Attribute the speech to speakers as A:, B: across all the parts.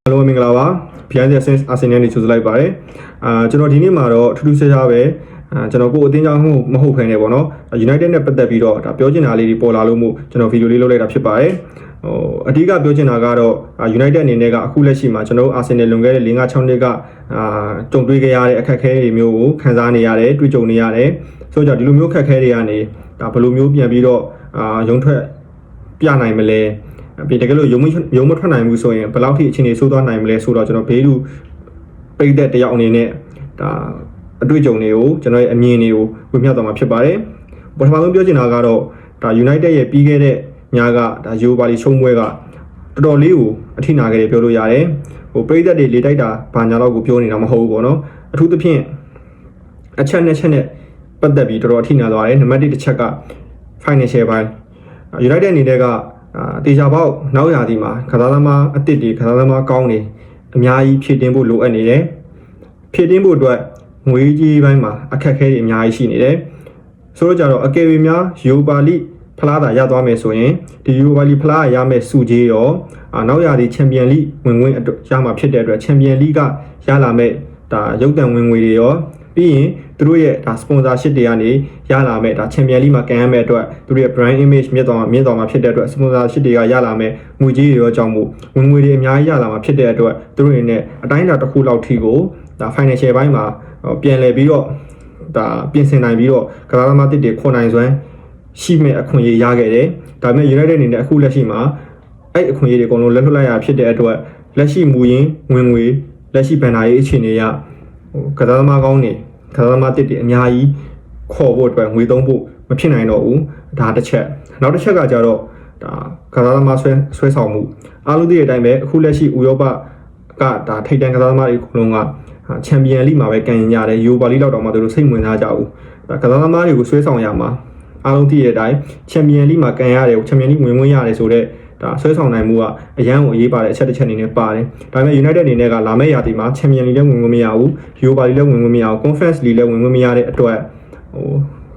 A: Hello မင်္ဂလာပါ။ Behind the Scenes Arsenal နေကြိုဆိုလိုက်ပါတယ်။ကျွန်တော်ဒီနေ့မှာတော့ထူးထူးခြားခြားပဲကျွန်တော်ကိုအတင်းကြောင်းမဟုတ်ခိုင်းနေပေါ့နော်။ United နဲ့ပတ်သက်ပြီးတော့ဒါပြောချင်တာလေးတွေပေါ်လာလို့မို့ကျွန်တော်ဗီဒီယိုလေးလုပ်လိုက်တာဖြစ်ပါတယ်။အဓိကပြောချင်တာကတော့ United အနေနဲ့ကအခုလက်ရှိမှာကျွန်တော် Arsenal လွန်ခဲ့တဲ့4-5-6နှစ်ကကြုံတွေ့ခဲ့ရတဲ့အခက်အခဲတွေမျိုးကိုခံစားနေရတယ်တွေ့ကြုံနေရတယ်။ဆိုတော့ဒီလိုမျိုးအခက်အခဲတွေကနေဒါဘယ်လိုမျိုးပြန်ပြီးတော့ရုံထွက်ပြနိုင်မလဲပြီးတကယ်လို့ရုံမထွက်နိုင်ဘူးဆိုရင်ဘယ်လောက်ထိအခြေအနေဆိုးသွားနိုင်မလဲဆိုတော့ကျွန်တော်ဘေးလူပိတ်တဲ့တယောက်အနေနဲ့ဒါအတွေ့အကြုံတွေကိုကျွန်တော်ရဲ့အမြင်တွေကိုဝေမျှသွားမှာဖြစ်ပါတယ်။ပထမဆုံးပြောချင်တာကတော့ဒါ United ရဲ့ပြီးခဲ့တဲ့ညကဒါယူပါလီရှုံးပွဲကတော်တော်လေးကိုအထိနာခဲ့တယ်ပြောလို့ရတယ်။ပိတ်သက်တွေလေတိုက်တာဘာညာတော့ကိုပြောနေတာမဟုတ်ဘူးပေါ့နော်။အထူးသဖြင့်အချက်နဲ့ပတ်သက်ပြီးတော်တော်အထိနာသွားတယ်။နံပါတ်1တစ်ချက်က financial ပိုင်း United အနေနဲ့ကတေချာပေါက်နောက်ရာသီမှာကစားသမားအစ်စ်တွေကစားသမားကောင်းတွေအများကြီးဖြည့်တင်းဖို့လိုအပ်နေတယ်ဖြည့်တင်းဖို့အတွက်ငွေကြီးပိုင်းမှာအခက်အခဲတွေအများကြီးရှိနေတယ်ဆိုတော့ကြတော့အကယ်၍များယူပါလိဖလားတာရသွားမယ်ဆိုရင်ဒီယူပါလိဖလားရမယ်စုကြီးရောနောက်ရာသီချန်ပီယံလိဝင်ခွင့်ရမှာဖြစ်တဲ့အတွက်ချန်ပီယံလိကရလာမဲ့ဒါရုပ်တံဝင်ငွေတွေရောပြီးရင်သူတို့ရဲ့ဒါစပွန်ဆာရှစ်တွေကနေရလာမဲ့ဒါချန်ပီယံလိမှာကန်ရမဲ့အတွက်သူတို့ရဲ့ brand image မြင့်သွားမှာဖြစ်တဲ့အတွက်စပွန်ဆာရှစ်တွေကရလာမဲ့ငွေကြေးတွေရောကြောင့်မို့ဝင်ငွေတွေအများကြီးရလာမှာဖြစ်တဲ့အတွက်သူတို့တွေနဲ့အတိုင်းအတာတစ်ခုလောက်ထိကိုဒါ financial ဘိုင်းမှာပြန်လည်ပြီးတော့ဒါပြင်ဆင်နိုင်ပြီးတော့ကစားသမားတစ်တွေခွန်နိုင်စွမ်းရှိမဲ့အခွင့်အရေးရခဲ့တယ်ဒါပေမဲ့ United အနေနဲ့အခုလက်ရှိမှာအဲ့အခွင့်အရေးတွေအကုန်လုံးလက်လွတ်လိုက်ရဖြစ်တဲ့အတွက်လက်ရှိမူရင်းဝင်ငွေလက်ရှိဘဏ္ဍာရေးအခြေအနေရကစားသမားကောင်းတွေကစားသမားတစ်တွေအများကြီးခေါ်ဖို့အတွက်ငွေသုံးဖို့မဖြစ်နိုင်တော့ဘူးဒါတစ်ချက်နောက်တစ်ချက်ကကြတော့ဒါကစားသမားဆွဲဆောင်မှုအားလုံးသိတဲ့အတိုင်းပဲအခုလက်ရှိဥရောပကဒါထိပ်တန်းကစားသမားတွေအကုန်လုံးကချန်ပီယံလိမှာပဲကန်ရင်ရတယ်ယူပါလိလောက်တော့မှသူတို့စိတ်ဝင်စားကြဘူးဒါကစားသမားတွေကိုဆွဲဆောင်ရမှာအားလုံးသိတဲ့အတိုင်းချန်ပီယံလိမှာကန်ရတယ်ချန်ပီယံလိဝင်ဝင်ရတယ်ဆိုတော့ဒါဆွဲဆောင်နိုင်မှုကအရန်ကိုအရေးပါတဲ့အချက်တစ်ချက်အနေနဲ့ပါတယ်ဒါပေမဲ့ United အနေနဲ့ကလာမယ့်ရာသီမှာချန်ပီယံလိလည်းဝင်ဝင်မရဘူးယူပါလိလည်းဝင်ဝင်မရဘူး Conference League လည်းဝင်ဝင်မရတဲ့အတွက်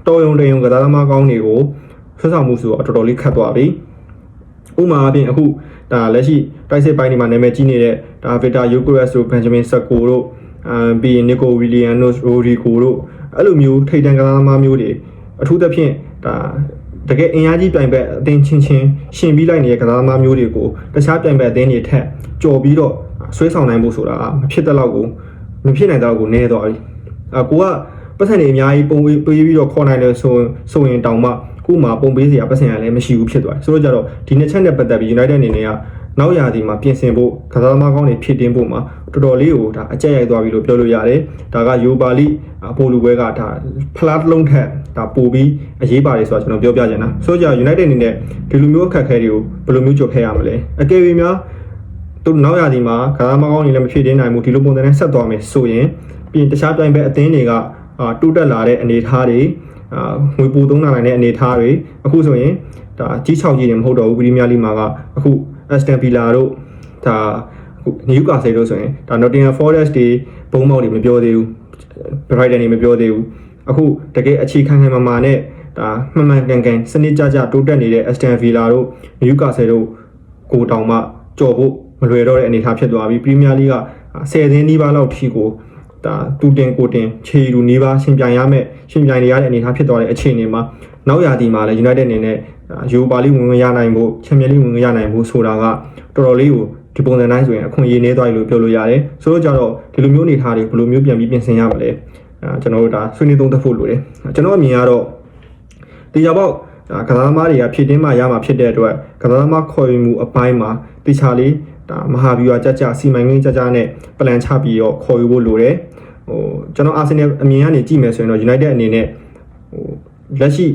A: တော်ရုံတရုံကစားသမားကောင်းတွေကိုဆွဲဆောင်မှုဆိုတော့တော်တော်လေးခတ်သွားပြီဥပမာအပြင်အခုဒါလက်ရှိတိုက်စစ်ပိုင်းတွေမှာနာမည်ကြီးနေတဲ့ဒါ Victor Gyökeres တို့ Benjamin Sesko တို့ပြီးရင် Nico Williams တို့ Rodrigo တို့အဲ့လိုမျိုးထိပ်တန်းကစားသမားမျိုးတွေအထူးသဖြင့်ဒါတကယ်အင်အားကြီးပြိုင်ဘက်အသင်းချင်းရှင်ပြီးလိုက်နေတဲ့ကစားသမားမျိုးတွေကိုတခြားပြိုင်ဘက်အသင်းတွေထက်ကြော်ပြီးတော့ဆွဲဆောင်နိုင်ဖို့ဆိုတာမဖြစ်တဲ့လောက်ကိုမဖြစ်နိုင်တော့ကိုနည်းသွားပြီကိုကပတ်စံတွေအများကြီးပုံပေးပြီးတော့ခေါ်နိုင်တယ်ဆိုရင်တောင်မှခုမှပုံပေးစရာပတ်စံရလည်းမရှိဘူးဖြစ်သွားတယ်ဆိုတော့ကြတော့ဒီနှစ်ချက်နဲ့ပတ်သက်ပြီး United အနေနဲ့ကနောက်ရာသီမှာပြင်ဆင်ဖို့ကစားသမားကောင်းတွေဖြစ်တင်းဖို့မှာတော်တော်လေးကိုဒါအကြက်ရိုက်သွားပြီလို့ပြောလို့ရတယ်ဒါကယူပါလိပိုလူပွဲကဒါဖလားတစ်လုံးထက်ဒါပိုပြီးအရေးပါတယ်ဆိုတော့ကျွန်တော်ပြောပြချင်တာဆိုကြ United အနေနဲ့ဒီလိုမျိုးအခက်အခဲတွေကိုဘယ်လိုမျိုးကြုံခဲ့ရမလဲအကယ်၍များသူနောက်ရာသီမှာကစားသမားကောင်းတွေလည်းမဖြစ်တင်းနိုင်ဘူးဒီလိုပုံစံနဲ့ဆက်သွားမယ်ဆိုရင်ပြီးရင်တခြားပြိုင်ဘက်အသင်းတွေကတိုးတက်လာတဲ့အနေအထားတွေငွေပိုသုံးနိုင်တဲ့အနေအထားတွေအခုဆိုရင်ဒါကြီး6ကြီးတွေမဟုတ်တော့ဘူးပရီးမီးယားလိမှာကအခု Aston Villa တို့ဒါ Newcastle တို့ဆိုရင်ဒါ Nottingham Forest တွေဘုံမောက်တွေမပြောသေးဘူး Brighton တွေမပြောသေးဘူးအခုတကယ်အခြေခံမာနဲ့ဒါမှန်ကန်စနစ်ကြတိုးတက်နေတဲ့ Aston Villa တို့ Newcastle တို့ကိုတောင်မှကြော်ဖို့မလွယ်တော့တဲ့အနေအထားဖြစ်သွားပြီပရီးမီးယားလိက10သင်းနီးပါးလောက်ထိကိုဒါတူတင်ကိုတင်ခြေလူနီးပါးရှင်ပြိုင်ရတဲ့အနေအထားဖြစ်သွားတဲ့အခြေအနေမှာနောက်ရာသီမှာလည်း United အနေနဲ့ယူပါလိဝင်ရနိုင်ဖို့ချန်ပီယံလိဝင်ရနိုင်ဖို့ဆိုတာကတော်တော်လေးကိုဒီပုံစံတိုင်းဆိုရင်အခွင့်အရေးနည်းသွားပြီလို့ပြောလို့ရတယ်ဆိုတော့ကြတော့ဒီလိုမျိုးအနေအထားတွေဘယ်လိုမျိုးပြန်ပြီးပြင်ဆင်ရမလဲကျွန်တော်တို့ဒါဆွေးနွေးသုံးသပ်ဖို့လိုတယ်ကျွန်တော်အမြင်ကတော့တေချာပေါက်ကစားသမားတွေကဖြည့်တင်းမှရမှာဖြစ်တဲ့အတွက်ကစားသမားခေါ်ယူမှုအပိုင်းမှာတေချာလေးဒါမဟာဗျူဟာကြစီမံကိန်းကြနဲ့ပလန်ချပြီးတော့ခေါ်ယူဖို့လိုတယ်ကျွန်တော်အာဆင်နယ်အမြင်ကနေကြည့်မယ်ဆိုရင်တော့ United အနေနဲ့လက်ရှိ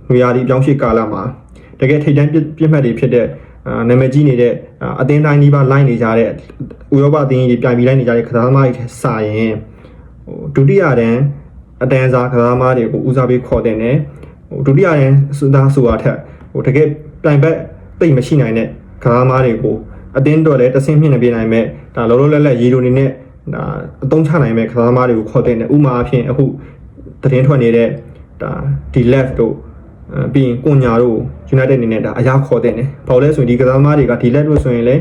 A: ငွေရာသီပြောင်းရွှေ့ကာလမှာတကယ်ထိပ်တန်းပြစ်မှတ်တွေဖြစ်တဲ့နာမည်ကြီးနေတဲ့အသင်းတိုင်းဒီပါလိုင်းနေကြတဲ့ဥရောပအသင်းကြီးပြိုင်ပြီးလိုက်နေကြတဲ့ကစားသမားတွေစာရင်ဒုတိယတန်းအတန်းစားကစားသမားတွေကိုဦးစားပေးခေါ်တဲ့နဲ့ဒုတိယတန်းဆိုတာထက်တကယ်ပြိုင်ဘက်သိမ့်မရှိနိုင်တဲ့ကစားသမားတွေကိုအသင်းတော့လည်းတဆင့်မြင့်နေပြနိုင်မဲ့ဒါလောလောလတ်လတ်ရေလိုနေနဲ့ဒါအသုံးချနိုင်မဲ့ကစားသမားတွေကိုခေါ်တဲ့နဲ့ဥမာအဖြစ်အခုသတင်းထွက်နေတဲ့ဒါဒီ left တို့ ပြီးရင်ကွန်ညာတို့ United အနေနဲ့ဒါအရာခေါ်တဲ့တယ်ဘာလို့လဲဆိုရင်ဒီကစားသမားတွေကဒီလက်လို့ဆိုရင်လည်း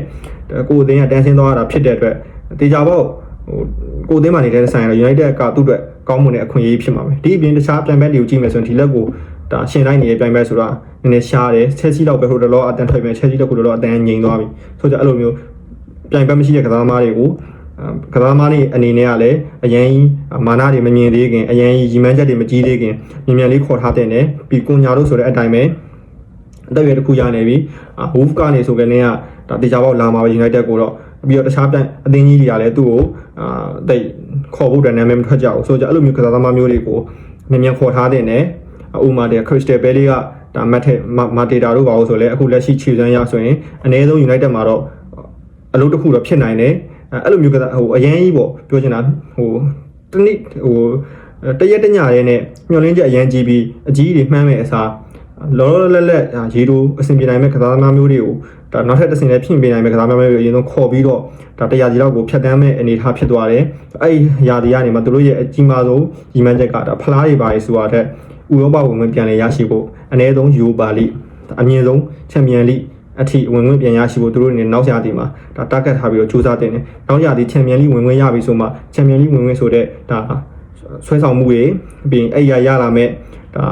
A: ကိုအသင်းကတန်းဆင်းသွားတာဖြစ်တဲ့အတွက်တေချာပေါက်ကိုအသင်းမှာနေတဲ့ဆိုင်ရ United ကသူ့အတွက်ကောင်းမွန်တဲ့အခွင့်အရေးဖြစ်မှာပဲဒီအပြင်တခြားပြိုင်ဘက်တွေကိုကြည့်မယ်ဆိုရင်ဒီလက်ကိုဒါရှင်လိုက်နေတဲ့ပြိုင်ဘက်ဆိုတာနည်းနည်းရှားတယ် Chelsea လောက်ပဲဟိုတလောအတန်းထွက်ပြန် Chelsea လောက်ဟိုတလောအတန်းငြိမ်သွားပြီဆိုတော့အဲ့လိုမျိုးပြိုင်ဘက်မရှိတဲ့ကစားသမားတွေကိုကစားသမားတွေအနေနဲ့ကလည်းအရင်မာနတွေမမြင်သေးခင်အရင်ရီမန်းချက်တွေမကြီးသေးခင်မြန်လေးခေါ်ထားတဲ့နဲ့ပြီးကွန်ညာတို့ဆိုတဲ့အတိုင်းပဲအသက်အရွယ်တစ်ခုရနေပြီ Wolf ကနေဆိုကနေကဒါတေချာပေါက်လာမှာပဲ United ကိုတော့ပြီးတော့တခြားအသင်းကြီးတွေကလည်းသူ့ကိုတိတ်ခေါ်ဖို့တန်းနေမထွက်ကြဘူးဆိုတော့အဲ့လိုမျိုးကစားသမားမျိုးတွေကိုမြန်ခေါ်ထားတဲ့နဲ့ဥမာတဲ့ Crystal Palace ကဒါမာတေတာတို့ပါလို့ဆိုလဲအခုလက်ရှိခြေစမ်းရဆိုရင်အနည်းဆုံး United မှာတော့အလုပ်တစ်ခုတော့ဖြစ်နိုင်တယ်အဲ့လိုမျိုးကဟိုအရင်ကြီးပေါ့ပြောချင်တာဟိုတနည်းဟိုတရက်တညရဲနဲ့မျောလင်းချက်အရင်ကြီးပြီးအကြီးတွေမှန်းမဲ့အစားလောလောလတ်လတ်ရေတိုအဆင်ပြေနိုင်မဲ့ကစားသမားမျိုးတွေကိုဒါနောက်ထပ်တစ်ဆင့်လည်းဖြင့်ပေးနိုင်မဲ့ကစားသမားမျိုးတွေအရင်ဆုံးခေါ်ပြီးတော့ဒါ100ကြီးလောက်ကိုဖြတ်တန်းမဲ့အနေအထားဖြစ်သွားတယ်အဲ့ဒီယာဒီကနေမှသူတို့ရဲ့အကြီးမားဆုံးညီမချက်ကဒါဖလားတွေပါလေဆိုတာတဲ့ဥရောပဝင်ပြန်လေရရှိဖို့အနည်းဆုံးယူပါလိအမြင့်ဆုံးချန်ပီယံလိအထိဝင်ဝင်ပြန်ရရှိဖို့သူတို့အနေနဲ့နောက်ရာသီမှာဒါ target ထားပြီးတော့စူးစမ်းတင်တယ်နောက်ရာသီချန်ပီယံလိဝင်ဝင်ရပြီဆိုမှချန်ပီယံလိဝင်ဝင်ဆိုတဲ့ဒါဆွဲဆောင်မှုတွေပြီးရင်အဲ့ရလာမဲ့ဒါ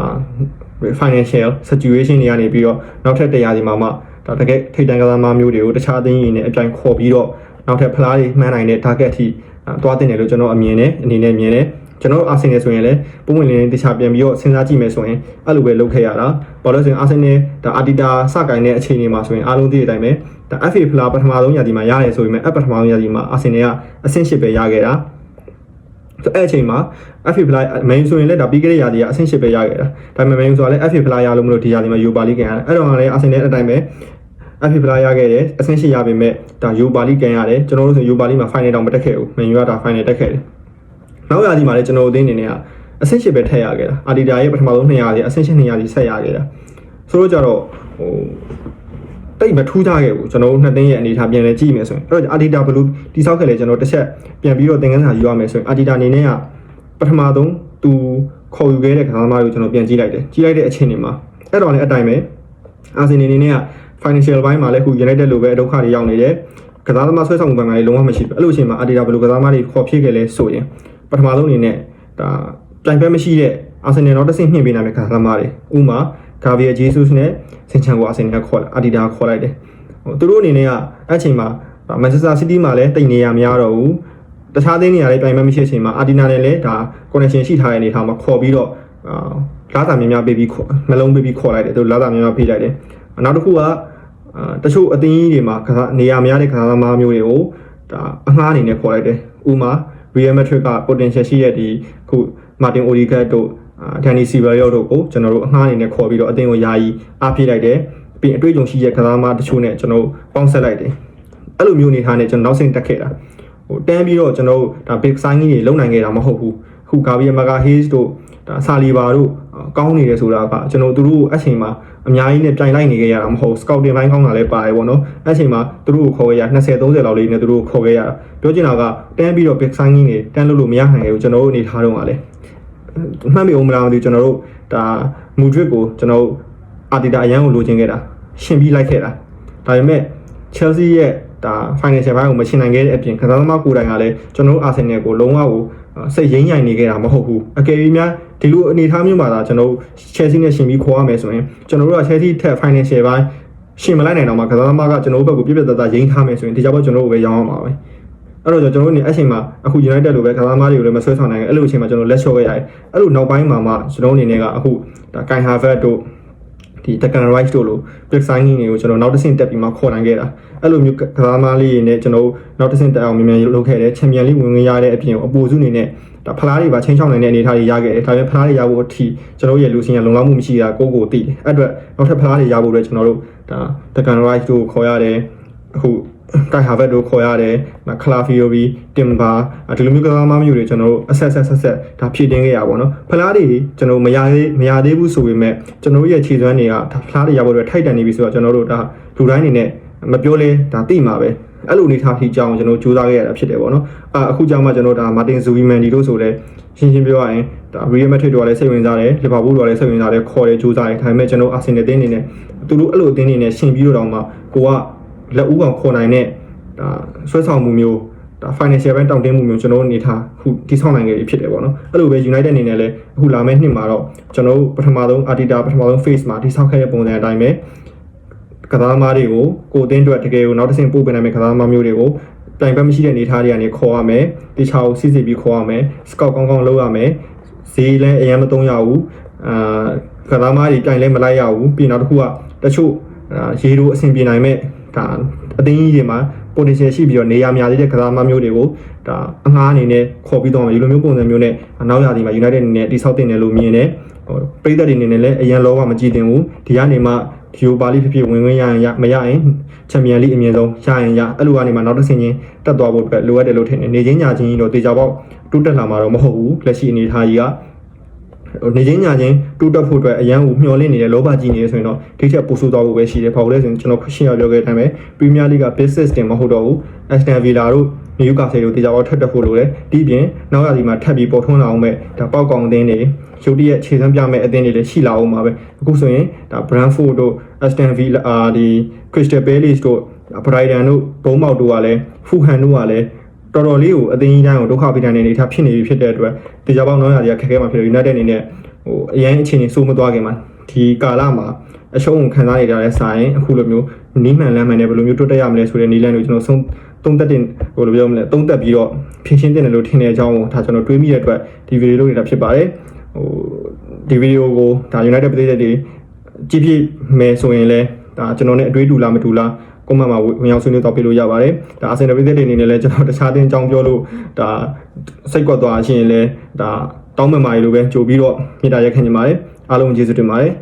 A: financial situation တွေကနေပြီးတော့နောက်ထပ်100ဒီမှာမှဒါတကယ်ထိပ်တန်းကစားသမားမျိုးတွေကိုတခြားအသင်းတွေနဲ့အပြိုင်ခေါ်ပြီးတော့နောက်ထပ်ဖလားတွေမှန်းနိုင်တဲ့ target အထိသွားတင်တယ်လို့ကျွန်တော်အမြင်နဲ့အနေနဲ့မြင်တယ်ကျွန်တော်အာဆင်နယ်ဆိုရင်လည်းပုံဝင်လင်းတခြားပြန်ပြီးတော့စဉ်းစားကြည့်မယ်ဆိုရင်အဲ့လိုပဲလုပ်ခဲ့ရတာဘာလို့လဲဆိုရင်အာဆင်နယ်ဒါအာတီတာစကိုင်းတဲ့အခြေအနေမှာဆိုရင်အားလုံးသိတဲ့အတိုင်းပဲဒါ FA ဖလားပထမဆုံးရာသီမှာရတယ်ဆိုပေမဲ့ပထမဆုံးရာသီမှာအာဆင်နယ်ကအဆင့်8ပဲရခဲ့တာအဲ့အချိန်မှာ FA ဖလားမန်ယူဆိုရင်လည်းဒါပြီးခဲ့တဲ့ရာသီကအဆင့်8ပဲရခဲ့တာဒါပေမဲ့မန်ယူဆိုတာလည်း FA ဖလားရလို့မလို့ဒီရာသီမှာယူပါလိကန်ရတယ်အဲ့တော့လည်းအာဆင်နယ်အတိုင်းပဲ FA ဖလားရခဲ့တယ်အဆင့်8ရပေမဲ့ဒါယူပါလိကန်ရတယ်ကျွန်တော်တို့ဆိုယူပါလိမှာ final တောင်မတက်ခဲ့ဘူးမန်ယူကဒါ final တက်ခဲ့တယ်နောက်ရာသီမှာလည်းကျွန်တော်တို့အသင်းအနေနဲ့ကအဆင့်8ပဲထည့်ရခဲ့တာအာတီတာရဲ့ပထမဆုံး200ရာသီအဆင့်8 200ရာသီဆက်ရခဲ့တာဆိုတော့ကြတော့ဟိုတိတ်မထူးကြခဲ့ဘူးကျွန်တော်တို့နှစ်သင်းရဲ့အနေအထားပြန်လဲကြည့်မယ်ဆိုရင်အဲ့တော့အာတီတာဘလူးတိဆောက်ခဲ့လေကျွန်တော်တစ်ချက်ပြန်ပြီးတော့သင်ခန်းစာယူရမယ်ဆိုရင်အာတီတာအနေနဲ့ကပထမဆုံးသူခေါ်ယူခဲ့တဲ့ကစားသမားတွေကိုကျွန်တော်ပြန်ကြည့်လိုက်တယ်ကြည့်လိုက်တဲ့အချိန်တွေမှာအဲ့တော့လည်းအတိုင်းပဲအာဆင်နယ်အနေနဲ့က financial ဘိုင်းမှာလည်းခု United လိုပဲဒုက္ခတွေရောက်နေတယ်ကစားသမားဆွဲဆောင်မှုပိုင်းမှာလည်းလုံးဝမရှိဘူးအဲ့လိုအချိန်မှာအာတီတာဘလူးကစားသမားတွေခေါ်ဖြစ်ခဲ့လဲဆိုရင်ပထမဆုံးအနေနဲ့ဒါပြိုင်ပွဲမရှိတဲ့အာဆင်နယ်တော့တစ်ဆင့်မြင့်ပေးနိုင်မယ့်ကစားသမားတွေဥမာဂါဗီယယ်ဂျေဆုစ်နဲ့ဆင်ချန်ကိုအာဆင်နယ်ခေါ်အာတီတာခေါ်လိုက်တယ်ဟိုသူတို့အနေနဲ့ကအဲ့ချိန်မှာမန်ချက်စတာစီးတီးမှာလည်းတိတ်နေရမရတော့ဘူးတခြားသင်းတွေကလည်းပြိုင်ပွဲမရှိတဲ့အချိန်မှာအာတီနာနဲ့လည်းဒါ connection ရှိထားတဲ့အနေထားမှာခေါ်ပြီးတော့လာသာများများပေးပြီးနှလုံးပေးပြီးခေါ်လိုက်တယ်သူလာသာများများပေးလိုက်တယ်နောက်တစ်ခုကတချို့အသင်းကြီးတွေမှာနေရာများတဲ့ကစားသမားမျိုးတွေကိုဒါအငှားအနေနဲ့ခေါ်လိုက်တယ်ဥမာ Real Madrid က potential ရှိတဲ့ဒီခုမာတင်အိုဒီဂတ်တို့ဒန်နီစီဗာယောတို့ကိုကျွန်တော်တို့အငှားအနေနဲ့ခေါ်ပြီးတော့အသင်းကိုယာယီအားဖြည့်လိုက်တယ်ပြီးအတွေ့အကြုံရှိတဲ့ကစားသမားတချို့နဲ့ကျွန်တော်ပေါင်းဆက်လိုက်တယ်အဲ့လိုမျိုးအနေထားနဲ့ကျွန်တော်နောက်ဆင့်တက်ခဲ့တာဟိုတန်းပြီးတော့ကျွန်တော်ဒါ big sign ကြီးတွေလုံနိုင်ခဲ့တာမဟုတ်ဘူးအခုဂါဗီယယ်မာဂါဟေးစ်တို့ဒါဆာလီဘာတို့ကောင်းနေတယ်ဆိုတာကကျွန်တော်တို့အချိန်မှာအများကြီးနဲ့ပြိုင်လိုက်နေခဲ့ရတာမဟုတ် scouting ဘိုင်းကောင်းတာလည်းပါတယ်ပေါ့နော်အဲ့ချိန်မှာသူတို့ကိုခေါ်ခဲ့ရ20 30လောက်လေးနဲ့သူတို့ကိုခေါ်ခဲ့ရတာပြောချင်တာကတန်းပြီးတော့ big sign ကြီးတွေတန်းလို့မရနိုင်ဘူးကျွန်တော်တို့အနေထားတော့ကလည်းမှတ်မိအောင်မလားမသိဘူးကျွန်တော်တို့ဒါမူဒရစ်ကိုကျွန်တော်အာတီတာအရန်ကိုလိုချင်ခဲ့တာရှင်ပြီးလိုက်ခဲ့တာဒါပေမဲ့ Chelsea ရဲ့ဒါ financial ဘိုင်းကိုမရှင်းနိုင်ခဲ့တဲ့အပြင်ကစားသမားကိုယ်တိုင်ကလည်းကျွန်တော်တို့ Arsenal ကိုလုံးဝကိုစိတ်ရင်းညိုင်နေခဲ့တာမဟုတ်ဘူးအကယ်၍များဒီလိုအနေအထားမျိုးမှာသာကျွန်တော်တို့ Chelsea နဲ့ရှင်ပြီးခေါ်ရမယ်ဆိုရင်ကျွန်တော်တို့က Chelsea ထက် financial ဘိုင်းရှင်မလိုက်နိုင်တော့မှကစားသမားကကျွန်တော်တို့ဘက်ကိုပြပြတသားရင်းထားမယ်ဆိုရင်ဒီကြောင့်ကျွန်တော်တို့ပဲရောင်းအောင်ပါပဲအဲ့တော့ကျွန်တော်တို့နေအဲ့ချိန်မှာအခု United လိုပဲကစားသမားတွေကိုလည်းမဆွဲဆောင်နိုင်ဘူးအဲ့လိုအချိန်မှာကျွန်တော်လက်လျှော့ခဲ့ရတယ်အဲ့လိုနောက်ပိုင်းမှာမှကျွန်တော်အနေနဲ့ကအခုဒါ Kai Havertz တို့ဒီ Declan Rice တို့လို big signing တွေကိုကျွန်တော်နောက်တစ်ဆင့်တက်ပြီးမှခေါ်နိုင်ခဲ့တာအဲ့လိုမျိုးကစားသမားလေးတွေနဲ့ကျွန်တော်နောက်တစ်ဆင့်တက်အောင်မြန်မြန်လုပ်ခဲ့တယ်ချန်ပီယံလိဝင်ဝင်ရတဲ့အပြင်အပိုစုအနေနဲ့ဒါဖလားတွေပါချင်းချောင်းနိုင်တဲ့အနေအထားတွေရခဲ့တယ်ဒါပေမဲ့ဖလားတွေရဖို့အထိကျွန်တော်ရဲ့လူစင်ရလုံလောက်မှုမရှိတာကိုသိတယ်အဲ့အတွက်နောက်ထပ်ဖလားတွေရဖို့အတွက်ကျွန်တော်တို့ဒါ Declan Rice တို့ခေါ်ရတယ်အခုKai Havertz တို့ခေါ်ရတယ်ခလာဖီယိုဘီတင်ဘာဒီလိုမျိုးကစားသမားမျိုးတွေကျွန်တော်တို့အဆက်ဒါဖြည့်တင်းခဲ့ရပါတော့ဖလားတွေကျွန်တော်မရသေးဘူးဆိုပေမဲ့ကျွန်တော်တို့ရဲ့ခြေစွမ်းတွေကဒါဖလားတွေရဖို့အတွက်ထိုက်တန်နေပြီဆိုတော့ကျွန်တော်တို့ဒါလူတိုင်းအနေနဲ့မပြောလဲဒါသိမှာပဲအဲ့လိုအနေထားထိကြောင်းကျွန်တော်စူးစမ်းခဲ့ရတာဖြစ်တယ်ပေါ့နော်အခုကြောင့်မှကျွန်တော်ဒါမာတင်ဇူဝီမန်ဒီတို့ဆိုလဲရှင်းပြောရရင် ဒါ Real Madrid တို့ကလည်းစိတ်ဝင်စားတယ် Liverpool တို့ကလည်းစိတ်ဝင်စားတယ်ခေါ်တယ်ကြိုးစားတယ်ဒါပေမဲ့ကျွန်တော် Arsenal အသင်းအနေနဲ့သူတို့အဲ့လိုအသင်းတွေနဲ့ရှင်ပြီးတော့တောင်မှကိုကလက်ဦးကောင်ခေါ်နိုင်တဲ့ဒါဆွဲဆောင်မှုမျိုးဒါ financial ဘက်တောင့်တင်းမှုမျိုးကျွန်တော်အနေထားခုတိဆောက်နိုင်ခဲ့ပြီဖြစ်တယ်ပေါ့နော်အဲ့လိုပဲ United အနေနဲ့လည်းအခုလာမယ့်နှစ်မှာတော့ကျွန်တော်ပထမဆုံး Arteta ပထမဆုံး phase မှာတိဆောက်ခဲ့တဲ့ပုံစံအတိုင်းပဲကစားသမားတွေကိုကိုအသင်းအတွက်တကယ်ကိုနောက်တစ်ဆင့်ပို့ပေးနိုင်မယ့်ကစားသမားမျိုးတွေကိုတိုင်ပတ်မရှိတဲ့အနေအထားတွေကနေခေါ်ရမယ်တခြားကိုစစ်စစ်ပြီးခေါ်ရမယ် scout ကောင်းကောင်းလုပ်ရမယ်ဈေးလည်းအရင်မသုံးရဘူးကစားသမားတွေတိုင်လည်းမလိုက်ရဘူးပြီးနောက်တစ်ခုကတချို့ရေတို့အဆင်ပြေနိုင်မဲ့ဒါအသင်းကြီးတွေမှာ potential ရှိပြီးတော့နေရာများသေးတဲ့ကစားသမားမျိုးတွေကိုဒါအငှားအနေနဲ့ခေါ်ပြီးတော့ဒီလိုမျိုးပုံစံမျိုးနဲ့နောက်ရာသီမှာ United အနေနဲ့တိဆောက်တင်တယ်လို့မြင်တယ်ပရိသတ်တွေအနေနဲ့လည်းအရင်လောကမကြည့်တင်ဘူးဒီကနေမှဒီယိုပါလိဖြစ်ဖြစ်ဝင်ရရင်မရရင်ချန်ပီယံလိအမြင့်ဆုံးရရင်ရအဲ့လိုကနေမှနောက်တစ်ဆင့်ချင်းတက်သွားဖို့အတွက်လိုအပ်တယ်လို့ထင်တယ်နေချင်းညာချင်းတော့တေချာပေါက်တိုးတက်လာမှာတော့မဟုတ်ဘူးလက်ရှိအနေအထားကြီးကနေချင်းညာချင်းတိုးတက်ဖို့အတွက်အရန်ကိုမျှော်လင့်နေတဲ့လောဘကြီးနေဆိုရင်တော့ဒီထက်ပိုဆိုးသွားဖို့ပဲရှိတယ်ဘာလို့လဲဆိုရင်ကျွန်တော်ရှင်းရပြောခဲ့တဲ့အတိုင်းပဲပရီးမီးယားလိဂ်က business တင်မဟုတ်တော့ဘူး Aston Villa တို့ Newcastle တို့တေချာပေါက်ထပ်တက်ဖို့လိုတယ်ဒီပြင်နောက်ရာသီမှာထပ်ပြီးပေါ်ထွန်းလာအောင်မဲ့ဒါပေါက်ကောင်အသင်းတွေရုပ်တရက်ခြေစမ်းပြမဲ့အသင်းတွေလည်းရှိလာအောင်ပါပဲအခုဆိုရင်ဒါ Brentford တို့ Aston Villa ဒီ Crystal Palace တို့ Brighton တို့ဘုံမောက်တို့ကလည်း Fulham တို့ကလည်းတော်တော်လေးကိုအသင်းကြီးတိုင်းကိုဒုက္ခပေးတဲ့အနေအထားဖြစ်နေပြီဖြစ်တဲ့အတွက်တေချာပေါက်နောက်ရာသီကခက်ခဲမှာဖြစ်လို့ United အနေနဲ့ဟိုအရင်အခြေအနေစိုးမသွားခင်မှာဒီကာလမှာအရှုံးကိုခံစားနေကြတဲ့ဆိုင်အခုလိုမျိုးနီးမှန်လမ်းမှန်နဲ့ဘယ်လိုမျိုးတွတ်တက်ရမလဲဆိုတဲ့နီးလမ်းကိုကျွန်တော်သုံးသက်တင်ဟိုလိုပြောမလဲသုံးသက်ပြီးတော့ဖြည့်ရှင်းတင်တယ်လို့ထင်တဲ့အကြောင်းကိုဒါကျွန်တော်တွေးမိတဲ့အတွက်ဒီဗီဒီယိုလုပ်နေတာဖြစ်ပါတယ်ဟိုဒီဗီဒီယိုကိုဒါ United ပြည်သက်တွေကြည့်ပြမယ်ဆိုရင်လည်းဒါကျွန်တော်နဲ့အတွေးတူလားမတူလားကွန်မန့်မှာဝင်ရောက်ဆွေးနွေးတော့ပြလို့ရပါတယ်ဒါ Arsenal ပြည်သက်တွေအနေနဲ့လည်းကျွန်တော်တခြားတင်းအကြောင်းပြောလို့ဒါစိတ်ကွက်သွားရှင်လည်းဒါတောင်းပန်ပါရလို့ပဲကြိုပြီးတော့မြေတားရက်ခံနေပါတယ်အားလုံးကျေးဇူးတင်ပါတယ်